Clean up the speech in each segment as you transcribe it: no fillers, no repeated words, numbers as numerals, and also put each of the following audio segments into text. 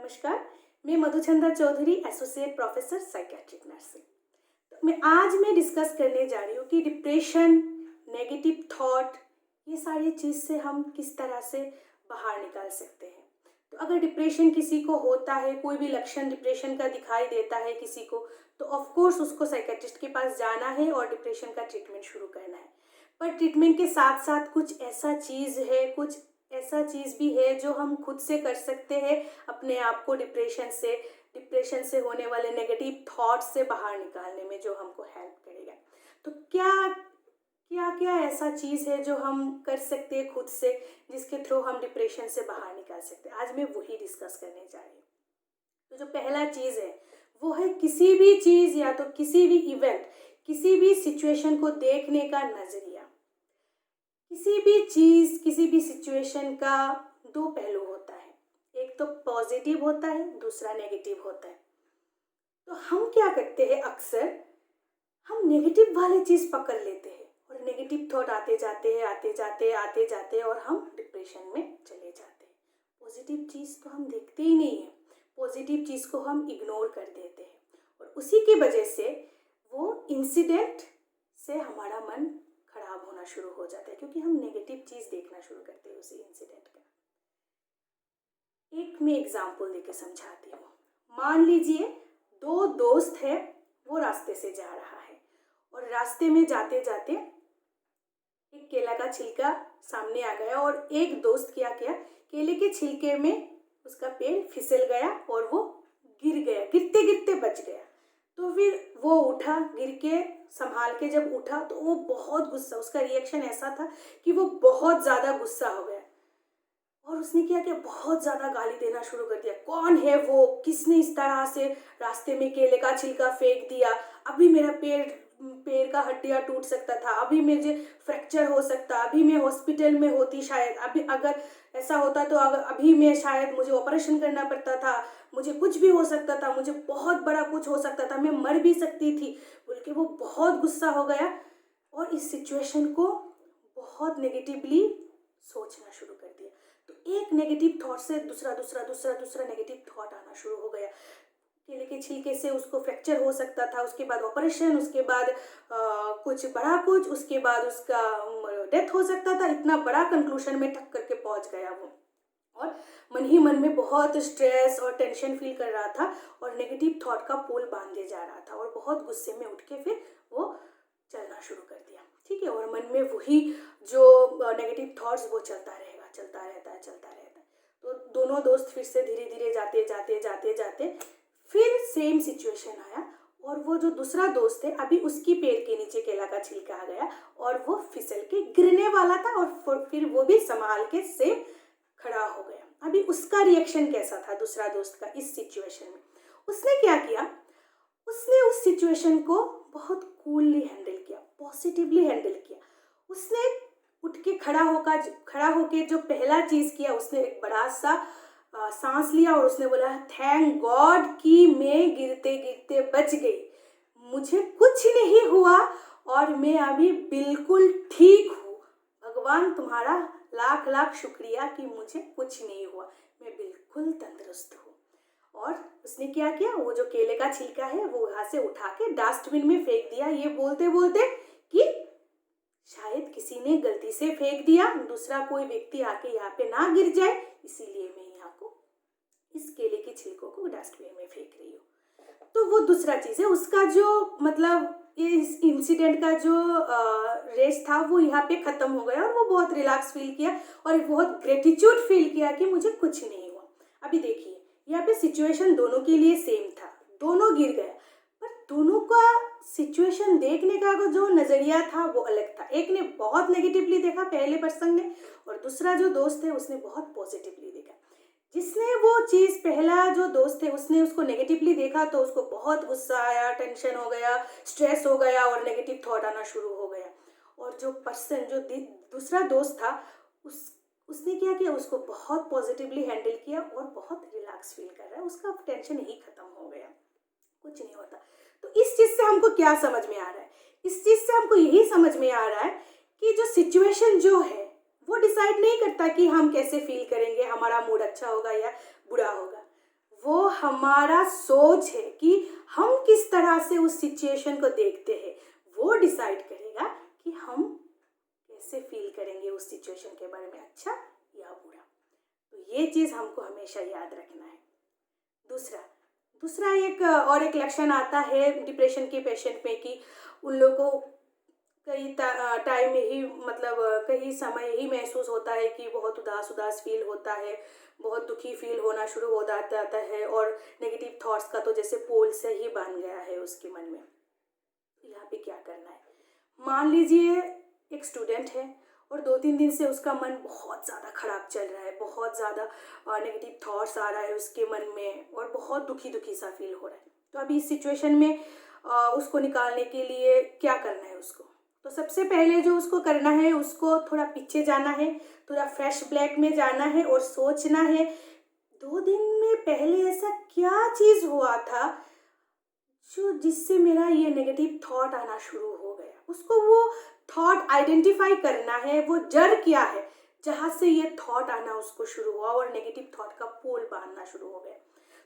नमस्कार, मैं Madhuchandra Chowdhury, associate professor psychiatric nursing. तो मैं डिस्कस करने जा रही हूँ कि डिप्रेशन, नेगेटिव थॉट, ये सारी चीज़ से हम किस तरह से बाहर निकाल सकते हैं। तो अगर डिप्रेशन किसी को होता है, कोई भी लक्षण डिप्रेशन का दिखाई देता है किसी को, तो ऑफ कोर्स उसको साइकेट्रिस्ट के पास जाना है और डिप्रेशन का ट्रीटमेंट शुरू करना है। पर ट्रीटमेंट के साथ साथ कुछ ऐसा चीज़ भी है जो हम खुद से कर सकते हैं अपने आप को डिप्रेशन से होने वाले नेगेटिव थॉट्स से बाहर निकालने में, जो हमको हेल्प करेगा। तो क्या क्या क्या ऐसा चीज़ है जो हम कर सकते हैं खुद से, जिसके थ्रू हम डिप्रेशन से बाहर निकाल सकते हैं। आज मैं वही डिस्कस करने जा रही हूँ। तो जो पहला चीज़ है वो है किसी भी चीज़ या तो किसी भी इवेंट, किसी भी सिचुएशन को देखने का नज़रिया। किसी भी चीज़, किसी भी सिचुएशन का दो पहलू होता है, एक तो पॉजिटिव होता है, दूसरा नेगेटिव होता है। तो हम क्या करते हैं, अक्सर हम नेगेटिव वाली चीज़ पकड़ लेते हैं और नेगेटिव थॉट आते जाते और हम डिप्रेशन में चले जाते हैं। पॉजिटिव चीज़ तो हम देखते ही नहीं है, पॉजिटिव चीज़ को हम इग्नोर कर देते हैं और उसी की वजह से वो इंसिडेंट से हमारा मन खराब होना शुरू हो जाता है, क्योंकि हम नेगेटिव चीज़ देखना शुरू करते हैं उसी इंसिडेंट का। एक मैं एग्जाम्पल देके समझाती हूँ। मान लीजिए दो दोस्त है, वो रास्ते से जा रहा है और रास्ते में जाते जाते एक केला का छिलका सामने आ गया और एक दोस्त क्या किया, केले के छिलके में उसका पैर फिसल गया और वो गिर गया, गिरते गिरते बच गया। तो फिर वो उठा, गिर के संभाल के जब उठा तो वो बहुत गुस्सा, उसका रिएक्शन ऐसा था कि वो बहुत ज़्यादा गुस्सा हो गया और उसने क्या किया, बहुत ज़्यादा गाली देना शुरू कर दिया। कौन है वो, किसने इस तरह से रास्ते में केले का छिलका फेंक दिया, अभी मेरा पैर का हड्डियाँ टूट सकता था, अभी मुझे फ्रैक्चर हो सकता, अभी मैं हॉस्पिटल में होती शायद, अभी अगर ऐसा होता तो अभी मैं शायद मुझे ऑपरेशन करना पड़ता था, मुझे कुछ भी हो सकता था, मुझे बहुत बड़ा कुछ हो सकता था, मैं मर भी सकती थी, बोल के वो बहुत गुस्सा हो गया और इस सिचुएशन को बहुत नेगेटिवली सोचना शुरू कर दिया। तो एक नेगेटिव थॉट से दूसरा नेगेटिव थॉट आना शुरू हो गया। केले के छिलके से उसको फ्रैक्चर हो सकता था, उसके बाद ऑपरेशन, उसके बाद कुछ, उसके बाद उसका डेथ हो सकता था। इतना बड़ा कंक्लूजन में टक करके पहुंच गया वो और मन ही मन में बहुत स्ट्रेस और टेंशन फील कर रहा था और नेगेटिव थॉट का पोल बांधे जा रहा था और बहुत गुस्से में उठ के फिर वो चलना शुरू कर दिया। ठीक है, और मन में वही जो नेगेटिव थॉट्स वो चलता रहता है। तो दोनों दोस्त फिर से धीरे धीरे जाते फिर सेम सिचुएशन आया और वो जो दूसरा दोस्त है, अभी उसकी पैर के नीचे केला का छिलका आ गया और वो फिसल के गिरने वाला था और फिर वो भी संभाल के सेम खड़ा हो गया। अभी उसका रिएक्शन कैसा था दूसरा दोस्त का इस सिचुएशन में, उसने क्या किया, उसने उस सिचुएशन को बहुत कूलली हैंडल किया, पॉजिटिवली हैंडल किया। उसने उठ के खड़ा होके जो पहला चीज़ किया, उसने एक बड़ा सा सांस लिया और उसने बोला, थैंक गॉड कि मैं गिरते गिरते बच गई, मुझे कुछ नहीं हुआ और मैं अभी बिल्कुल ठीक हूँ। भगवान तुम्हारा लाख लाख शुक्रिया कि मुझे कुछ नहीं हुआ, मैं बिल्कुल तंदुरुस्त हूँ। और उसने क्या किया, वो जो केले का छिलका है वो यहाँ से उठा के डस्टबिन में फेंक दिया, ये बोलते बोलते कि शायद किसी ने गलती से फेंक दिया, दूसरा कोई व्यक्ति आके यहाँ पे ना गिर जाए, इसीलिए मैं यहाँ को इस केले के छिलकों को डस्टबिन में फेंक रही हूँ। तो वो दूसरा चीज़ है, उसका जो मतलब इस इंसिडेंट का जो रेस था वो यहाँ पे ख़त्म हो गया और वो बहुत रिलैक्स फील किया और बहुत ग्रेटिट्यूड फील किया कि मुझे कुछ नहीं हुआ। अभी देखिए यहाँ पे सिचुएशन दोनों के लिए सेम था, दोनों गिर गए, पर दोनों का सिचुएशन देखने का जो नज़रिया था वो अलग था। एक ने बहुत नेगेटिवली देखा पहले पर्सन ने और दूसरा जो दोस्त है उसने बहुत पॉजिटिवली देखा। जिसने वो चीज़, पहला जो दोस्त है उसने उसको नेगेटिवली देखा तो उसको बहुत गुस्सा आया, टेंशन हो गया, स्ट्रेस हो गया और नेगेटिव थॉट आना शुरू हो गया। और जो पर्सन, जो दूसरा दोस्त था, उसने क्या किया, उसको बहुत पॉजिटिवली हैंडल किया और बहुत रिलैक्स फील कर रहा है, उसका टेंशन ही खत्म हो गया, कुछ नहीं होता। तो इस चीज़ से हमको क्या समझ में आ रहा है, इस चीज़ से हमको यही समझ में आ रहा है कि जो सिचुएशन जो है वो डिसाइड नहीं करता कि हम कैसे फील करेंगे, हमारा मूड अच्छा होगा या बुरा होगा। वो हमारा सोच है कि हम किस तरह से उस सिचुएशन को देखते हैं, वो डिसाइड करेगा कि हम कैसे फील करेंगे उस सिचुएशन के बारे में, अच्छा या बुरा। तो ये चीज़ हमको हमेशा याद रखना है। दूसरा दूसरा एक लक्षण आता है डिप्रेशन के पेशेंट में कि उन लोगों को कई टाइम ही मतलब कई समय ही महसूस होता है कि बहुत उदास उदास फील होता है, बहुत दुखी फील होना शुरू हो जाता है, और नेगेटिव थॉट्स का तो जैसे पोल से ही बन गया है उसके मन में। तो यहाँ पे क्या करना है, मान लीजिए एक स्टूडेंट है और 2-3 दिन से उसका मन बहुत ज़्यादा ख़राब चल रहा है, बहुत ज़्यादा नेगेटिव थॉट्स आ रहा है उसके मन में और बहुत दुखी दुखी सा फील हो रहा है। तो अभी इस सिचुएशन में उसको निकालने के लिए क्या करना है उसको, तो सबसे पहले जो उसको करना है, उसको थोड़ा पीछे जाना है, थोड़ा फ्रेश ब्लैक में जाना है और सोचना है 2 दिन में पहले ऐसा क्या चीज़ हुआ था जो जिससे मेरा ये नेगेटिव थॉट आना शुरू हो गया। उसको वो थॉट आइडेंटिफाई करना है, वो जड़ क्या है जहाँ से ये थॉट आना उसको शुरू हुआ और नेगेटिव थॉट का पोल बांधना शुरू हो गया।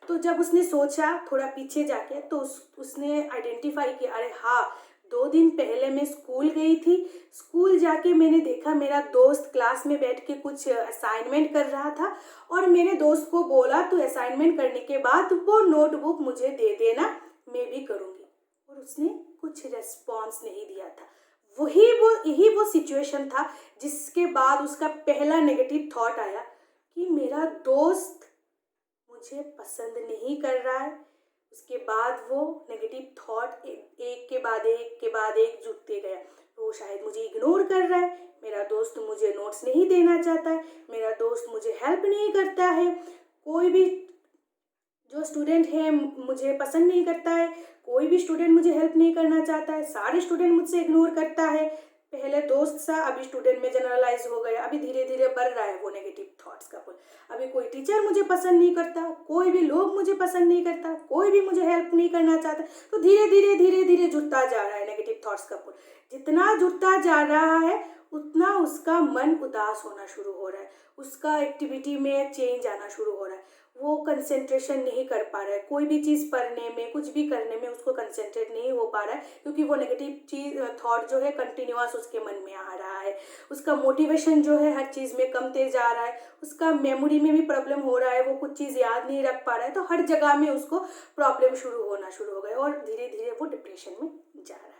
तो जब उसने सोचा थोड़ा पीछे जाके, तो उसने आइडेंटिफाई किया, अरे हाँ 2 दिन पहले मैं स्कूल गई थी, स्कूल जाके मैंने देखा मेरा दोस्त क्लास में बैठ के कुछ असाइनमेंट कर रहा था और मैंने दोस्त को बोला तो असाइनमेंट करने के बाद वो नोटबुक मुझे दे देना, मैं भी करूँगी, और उसने कुछ रेस्पॉन्स नहीं दिया था। यही वो सिचुएशन था जिसके बाद उसका पहला नेगेटिव थॉट आया कि मेरा दोस्त मुझे पसंद नहीं कर रहा है। उसके बाद वो नेगेटिव थॉट एक के बाद एक जुड़ते गया। वो शायद मुझे इग्नोर कर रहा है, मेरा दोस्त मुझे नोट्स नहीं देना चाहता है, मेरा दोस्त मुझे हेल्प नहीं करता है, कोई भी जो स्टूडेंट है मुझे पसंद नहीं करता है, कोई भी स्टूडेंट मुझे हेल्प नहीं करना चाहता है, सारे स्टूडेंट मुझसे इग्नोर करता है। पहले दोस्त सा, अभी स्टूडेंट में जनरलाइज हो गया, अभी धीरे धीरे बढ़ रहा है वो नेगेटिव थॉट्स का पुल। अभी कोई टीचर मुझे पसंद नहीं करता, कोई भी लोग मुझे पसंद नहीं करता, कोई भी मुझे हेल्प नहीं करना चाहता। तो धीरे धीरे जुड़ता जा रहा है नेगेटिव थॉट्स का पुल। जितना जुड़ता जा रहा है उतना उसका मन उदास होना शुरू हो रहा है, उसका एक्टिविटी में चेंज आना शुरू हो रहा है, वो कंसेंट्रेशन नहीं कर पा रहा है, कोई भी चीज़ पढ़ने में कुछ भी करने में उसको कंसेंट्रेट नहीं हो पा रहा है, क्योंकि वो नेगेटिव चीज़ थॉट जो है कंटिन्यूअस उसके मन में आ रहा है। उसका मोटिवेशन जो है हर चीज़ में कमते जा रहा है, उसका मेमोरी में भी प्रॉब्लम हो रहा है, वो कुछ चीज़ याद नहीं रख पा रहा है, तो हर जगह में उसको प्रॉब्लम होना शुरू हो गया और धीरे धीरे वो डिप्रेशन में जा रहा है।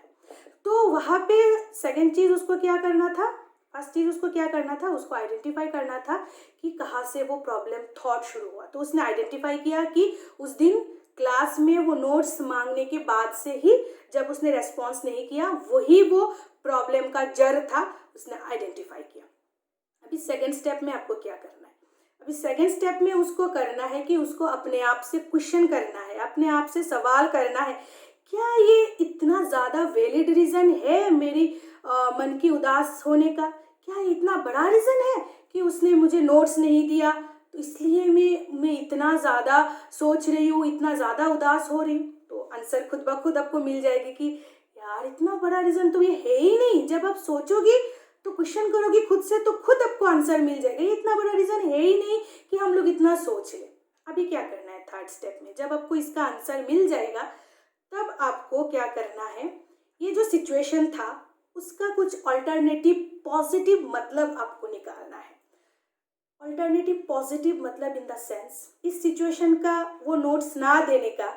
तो वहाँ पे सेकेंड चीज़ उसको क्या करना था, फर्स्ट चीज़ उसको क्या करना था, उसको आइडेंटिफाई करना था कि कहाँ से वो प्रॉब्लम थॉट शुरू हुआ। तो उसने आइडेंटिफाई किया कि उस दिन क्लास में वो नोट्स मांगने के बाद से ही जब उसने रेस्पॉन्स नहीं किया, वही वो प्रॉब्लम का जड़ था, उसने आइडेंटिफाई किया। अभी सेकेंड स्टेप में आपको क्या करना है, अभी सेकेंड स्टेप में उसको करना है कि उसको अपने आप से क्वेश्चन करना है, अपने आप से सवाल करना है, क्या ये इतना ज़्यादा वैलिड रीज़न है मेरी मन की उदास होने का? क्या ये इतना बड़ा रीज़न है कि उसने मुझे नोट्स नहीं दिया तो इसलिए मैं इतना ज़्यादा सोच रही हूँ, इतना ज़्यादा उदास हो रही हूँ? तो आंसर खुद ब खुद आपको मिल जाएगी कि यार इतना बड़ा रीज़न तो ये है ही नहीं। जब आप सोचोगी तो क्वेश्चन करोगी खुद से तो खुद आपको आंसर मिल जाएगा, ये इतना बड़ा रीज़न है ही नहीं कि हम लोग इतना सोच लें। अभी क्या करना है थर्ड स्टेप में, जब आपको इसका आंसर मिल जाएगा तब आपको क्या करना है, ये जो सिचुएशन था उसका कुछ ऑल्टरनेटिव पॉजिटिव मतलब आपको निकालना है। ऑल्टरनेटिव पॉजिटिव मतलब इन द सेंस इस सिचुएशन का, वो नोट्स ना देने का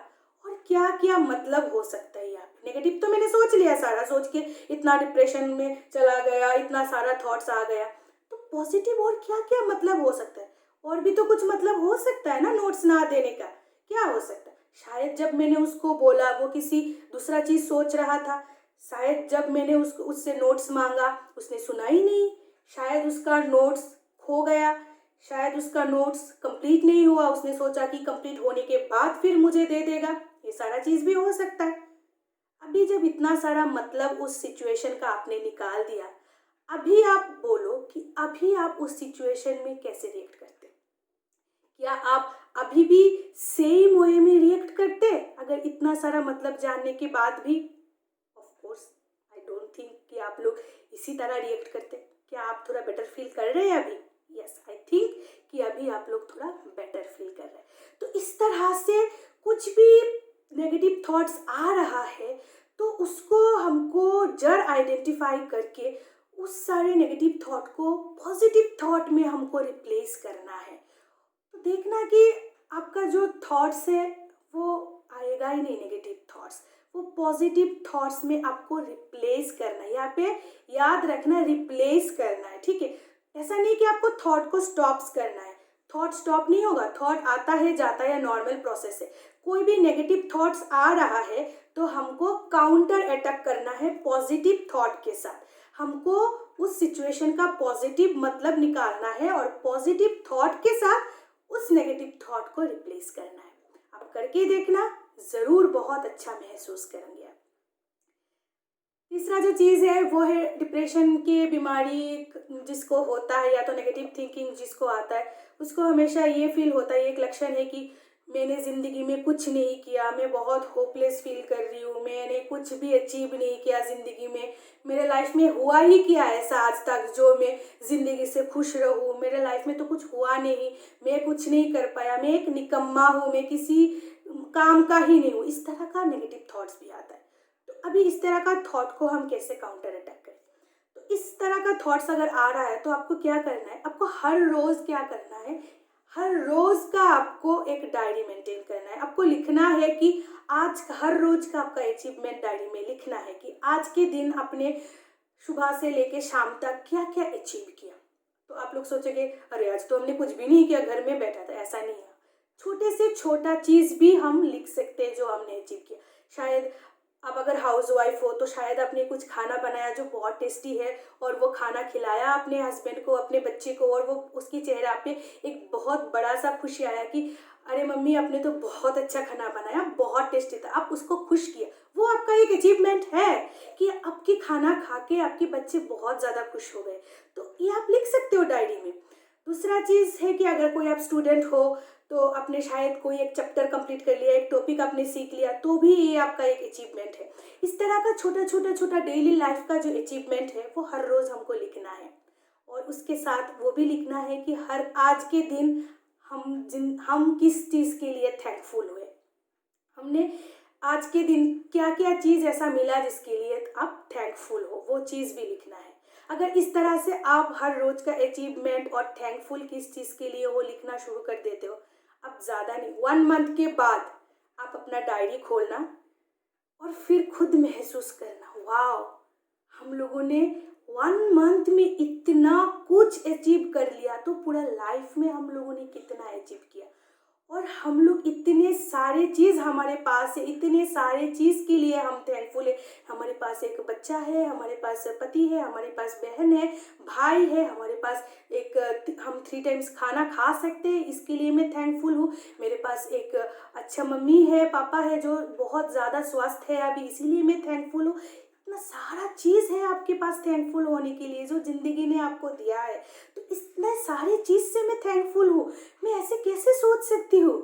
और क्या क्या मतलब हो सकता है। यहाँ पे नेगेटिव तो मैंने सोच लिया, सारा सोच के इतना डिप्रेशन में चला गया, इतना सारा थॉट्स आ गया, तो पॉजिटिव और क्या क्या मतलब हो सकता है, और भी तो कुछ मतलब हो सकता है ना नोट्स ना देने का। क्या हो सकता है, शायद जब मैंने उसको बोला वो किसी दूसरा चीज़ सोच रहा था, शायद जब मैंने उससे नोट्स मांगा उसने सुना ही नहीं, शायद उसका नोट्स खो गया, शायद उसका नोट्स कंप्लीट नहीं हुआ, उसने सोचा कि कंप्लीट होने के बाद फिर मुझे दे देगा, ये सारा चीज़ भी हो सकता है। अभी जब इतना सारा मतलब उस सिचुएशन का आपने निकाल दिया, अभी आप बोलो कि अभी आप उस सिचुएशन में कैसे रिएक्ट करते, क्या आप अभी भी सेम वे में रिएक्ट करते अगर इतना सारा मतलब जानने के बाद भी? Of course I don't think कि आप लोग इसी तरह रिएक्ट करते। क्या आप थोड़ा बेटर फील कर रहे हैं अभी? यस आई थिंक कि अभी आप लोग थोड़ा बेटर फील कर रहे हैं। तो इस तरह से कुछ भी नेगेटिव थॉट्स आ रहा है तो उसको हमको जड़ आइडेंटिफाई करके उस सारे नेगेटिव थॉट को पॉजिटिव थॉट में हमको रिप्लेस करना है। तो देखना कि आपका जो थॉट्स है वो आएगा ही नहीं नेगेटिव थॉट्स, वो पॉजिटिव थॉट्स में आपको रिप्लेस करना है। यहाँ पे याद रखना रिप्लेस करना है, ठीक है। ऐसा नहीं कि आपको थॉट को स्टॉप्स करना है, थॉट स्टॉप नहीं होगा, थॉट आता है जाता है, नॉर्मल प्रोसेस है। कोई भी नेगेटिव थॉट्स आ रहा है तो हमको काउंटर अटैक करना है पॉजिटिव थॉट के साथ। हमको उस सिचुएशन का पॉजिटिव मतलब निकालना है और पॉजिटिव थॉट के साथ उस नेगेटिव थॉट को रिप्लेस करना है। आप करके देखना, ज़रूर बहुत अच्छा महसूस करेंगे आप। तीसरा जो चीज़ है वो है डिप्रेशन की बीमारी जिसको होता है या तो नेगेटिव थिंकिंग जिसको आता है, उसको हमेशा ये फील होता है, एक लक्षण है कि मैंने ज़िंदगी में कुछ नहीं किया, मैं बहुत होपलेस फील कर रही हूँ, मैंने कुछ भी अचीव नहीं किया ज़िंदगी में, मेरे लाइफ में हुआ ही क्या ऐसा आज तक जो मैं ज़िंदगी से खुश रहूँ, मेरे लाइफ में तो कुछ हुआ नहीं, मैं कुछ नहीं कर पाया, मैं एक निकम्मा हूँ, मैं किसी काम का ही नहीं हूँ। इस तरह का नेगेटिव थॉट्स भी आता है। तो अभी इस तरह का थॉट को हम कैसे काउंटर अटैक करें? तो इस तरह का थॉट्स अगर आ रहा है तो आपको क्या करना है, आपको हर रोज़ क्या करना है, हर रोज़ का आपको एक डायरी मेंटेन करना है। आपको लिखना है कि आज हर रोज़ का आपका अचीवमेंट डायरी में लिखना है कि आज के दिन आपने सुबह से लेके शाम तक क्या क्या अचीव किया। तो आप लोग सोचेंगे अरे आज तो हमने कुछ भी नहीं किया, घर में बैठा था। ऐसा नहीं है, छोटे से छोटा चीज़ भी हम लिख सकते हैं जो हमने अचीव किया। शायद आप अगर हाउस वाइफ हो तो शायद आपने कुछ खाना बनाया जो बहुत टेस्टी है और वो खाना खिलाया अपने हस्बैंड को, अपने बच्चे को, और वो उसके चेहरा पे एक बहुत बड़ा सा खुशी आया कि अरे मम्मी आपने तो बहुत अच्छा खाना बनाया, बहुत टेस्टी था। आप उसको खुश किया, वो आपका एक अचीवमेंट है कि आपके खाना खा के आपके बच्चे बहुत ज़्यादा खुश हो गए। तो ये आप लिख सकते हो डायरी में। दूसरा चीज़ है कि अगर कोई आप स्टूडेंट हो तो आपने शायद कोई एक चैप्टर कंप्लीट कर लिया, एक टॉपिक आपने सीख लिया, तो भी ये आपका एक अचीवमेंट है। इस तरह का छोटा डेली लाइफ का जो अचीवमेंट है वो हर रोज़ हमको लिखना है। और उसके साथ वो भी लिखना है कि हर आज के दिन हम किस चीज़ के लिए थैंकफुल हुए, हमने आज के दिन क्या क्या चीज़ ऐसा मिला जिसके लिए आप थैंकफुल हो, वो चीज़ भी लिखना है। अगर इस तरह से आप हर रोज़ का अचीवमेंट और थैंकफुल किस चीज़ के लिए वो लिखना शुरू कर देते हो, अब ज़्यादा नहीं 1 मंथ के बाद आप अपना डायरी खोलना और फिर खुद महसूस करना, वाह हम लोगों ने 1 मंथ में इतना कुछ अचीव कर लिया। तो पूरा लाइफ में हम लोगों ने कितना अचीव किया, और हम लोग इतने सारे चीज़ हमारे पास है, इतने सारे चीज़ के लिए हम थैंकफुल है। हमारे पास एक बच्चा है, हमारे पास पति है, हमारे पास बहन है, भाई है, हमारे पास हम 3 टाइम्स खाना खा सकते हैं, इसके लिए मैं थैंकफुल हूँ। मेरे पास एक अच्छा मम्मी है, पापा है जो बहुत ज़्यादा स्वस्थ है अभी, इसीलिए मैं थैंकफुल हूँ। इतना सारा चीज़ है आपके पास थैंकफुल होने के लिए जो ज़िंदगी ने आपको दिया है। तो इतने सारे चीज़ से मैं थैंकफुल हूँ। मैं ऐसे कैसे सोच सकती हूँ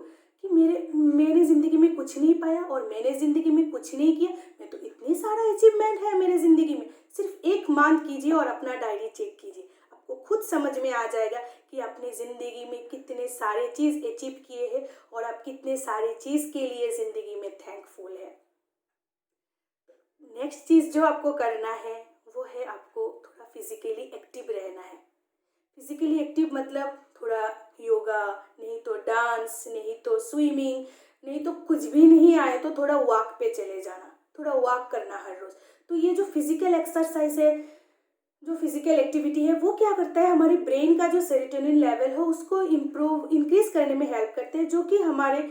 कि मैंने ज़िंदगी में कुछ नहीं पाया और मैंने ज़िंदगी में कुछ नहीं किया, मैं तो इतने सारा अचीवमेंट है मेरे ज़िंदगी में। सिर्फ 1 मंथ कीजिए और अपना डायरी चेक कीजिए, आपको खुद समझ में आ जाएगा कि आपने ज़िंदगी में कितने सारे चीज़ अचीव किए हैं और आप कितने सारे चीज़ के लिए ज़िंदगी में थैंकफुल है। नेक्स्ट चीज़ जो आपको करना है वो है आपको थोड़ा फिजिकली एक्टिव रहना है। फिजिकली एक्टिव मतलब थोड़ा योगा, नहीं तो डांस, नहीं तो स्विमिंग, नहीं तो कुछ भी नहीं आए तो थोड़ा वॉक पे चले जाना, थोड़ा वॉक करना हर रोज़। तो ये जो फिजिकल एक्सरसाइज है, जो फिजिकल एक्टिविटी है, वो क्या करता है, हमारे ब्रेन का जो सेरोटोनिन लेवल है उसको इंक्रीज करने में हेल्प करते हैं, जो कि हमारे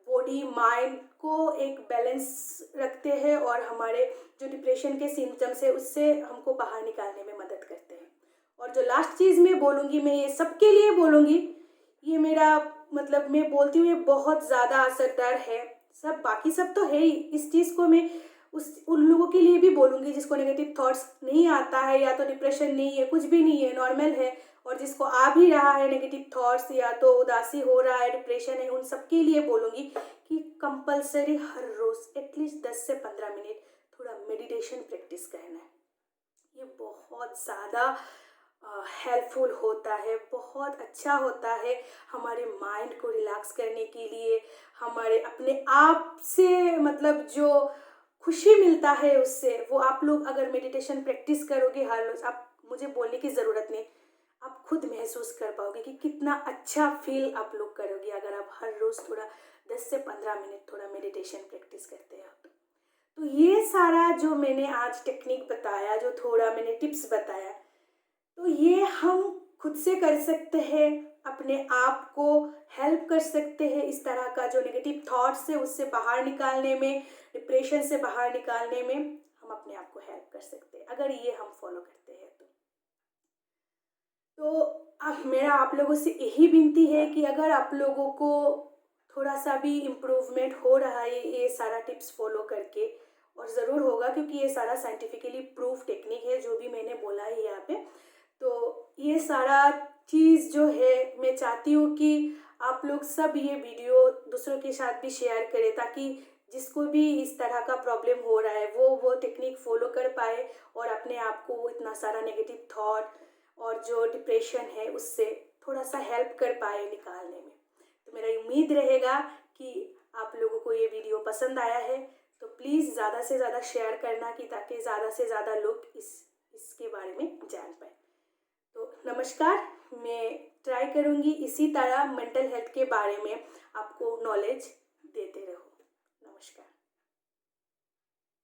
बॉडी माइंड को एक बैलेंस रखते हैं और हमारे जो डिप्रेशन के सिम्टम्स है उससे हमको बाहर निकालने में मदद करते हैं। और जो लास्ट चीज़ मैं बोलूँगी, मैं ये सबके लिए बोलूँगी, ये मेरा मतलब मैं बोलती हूँ ये बहुत ज़्यादा असरदार है। सब बाकी सब तो है ही, इस चीज़ को मैं उन लोगों के लिए भी बोलूँगी जिसको नेगेटिव थॉट्स नहीं आता है, या तो डिप्रेशन नहीं है, कुछ भी नहीं है, नॉर्मल है, और जिसको आ भी रहा है नेगेटिव थॉट्स या तो उदासी हो रहा है, डिप्रेशन है, उन सबके लिए बोलूँगी कि कंपलसरी हर रोज़ एटलीस्ट 10 से 15 मिनट थोड़ा मेडिटेशन प्रैक्टिस करना है। ये बहुत ज़्यादा हेल्पफुल होता है, बहुत अच्छा होता है हमारे माइंड को रिलैक्स करने के लिए, हमारे अपने आप से मतलब जो खुशी मिलता है उससे, वो आप लोग अगर मेडिटेशन प्रैक्टिस करोगे हर रोज़, आप मुझे बोलने की ज़रूरत नहीं, आप खुद महसूस कर पाओगे कि कितना अच्छा फील आप लोग करोगे अगर आप हर रोज़ थोड़ा 10 से 15 मिनट थोड़ा मेडिटेशन प्रैक्टिस करते हो। तो ये सारा जो मैंने आज टेक्निक बताया, जो थोड़ा मैंने टिप्स बताया, तो ये हम खुद से कर सकते हैं, अपने आप को हेल्प कर सकते हैं इस तरह का जो नेगेटिव थॉट्स है उससे बाहर निकालने में, डिप्रेशन से बाहर निकालने में हम अपने आप को हेल्प कर सकते हैं अगर ये हम फॉलो करते हैं तो अब मेरा आप लोगों से यही विनती है कि अगर आप लोगों को थोड़ा सा भी इम्प्रूवमेंट हो रहा है ये सारा टिप्स फॉलो करके, और ज़रूर होगा क्योंकि ये सारा साइंटिफिकली प्रूफ टेक्निक है जो भी मैंने बोला है यहाँ पे, तो ये सारा चीज़ जो है मैं चाहती हूँ कि आप लोग सब ये वीडियो दूसरों के साथ भी शेयर करें ताकि जिसको भी इस तरह का प्रॉब्लम हो रहा है वो टेक्निक फॉलो कर पाए और अपने आप को इतना सारा नेगेटिव थॉट और जो डिप्रेशन है उससे थोड़ा सा हेल्प कर पाए निकालने में। तो मेरा उम्मीद रहेगा कि आप लोगों को ये वीडियो पसंद आया है, तो प्लीज़ ज़्यादा से ज़्यादा शेयर करना कि ताकि ज़्यादा से ज़्यादा लोग इसके बारे में जान पाए। तो नमस्कार, मैं ट्राई करूँगी इसी तरह मेंटल हेल्थ के बारे में आपको नॉलेज देते रहूँ।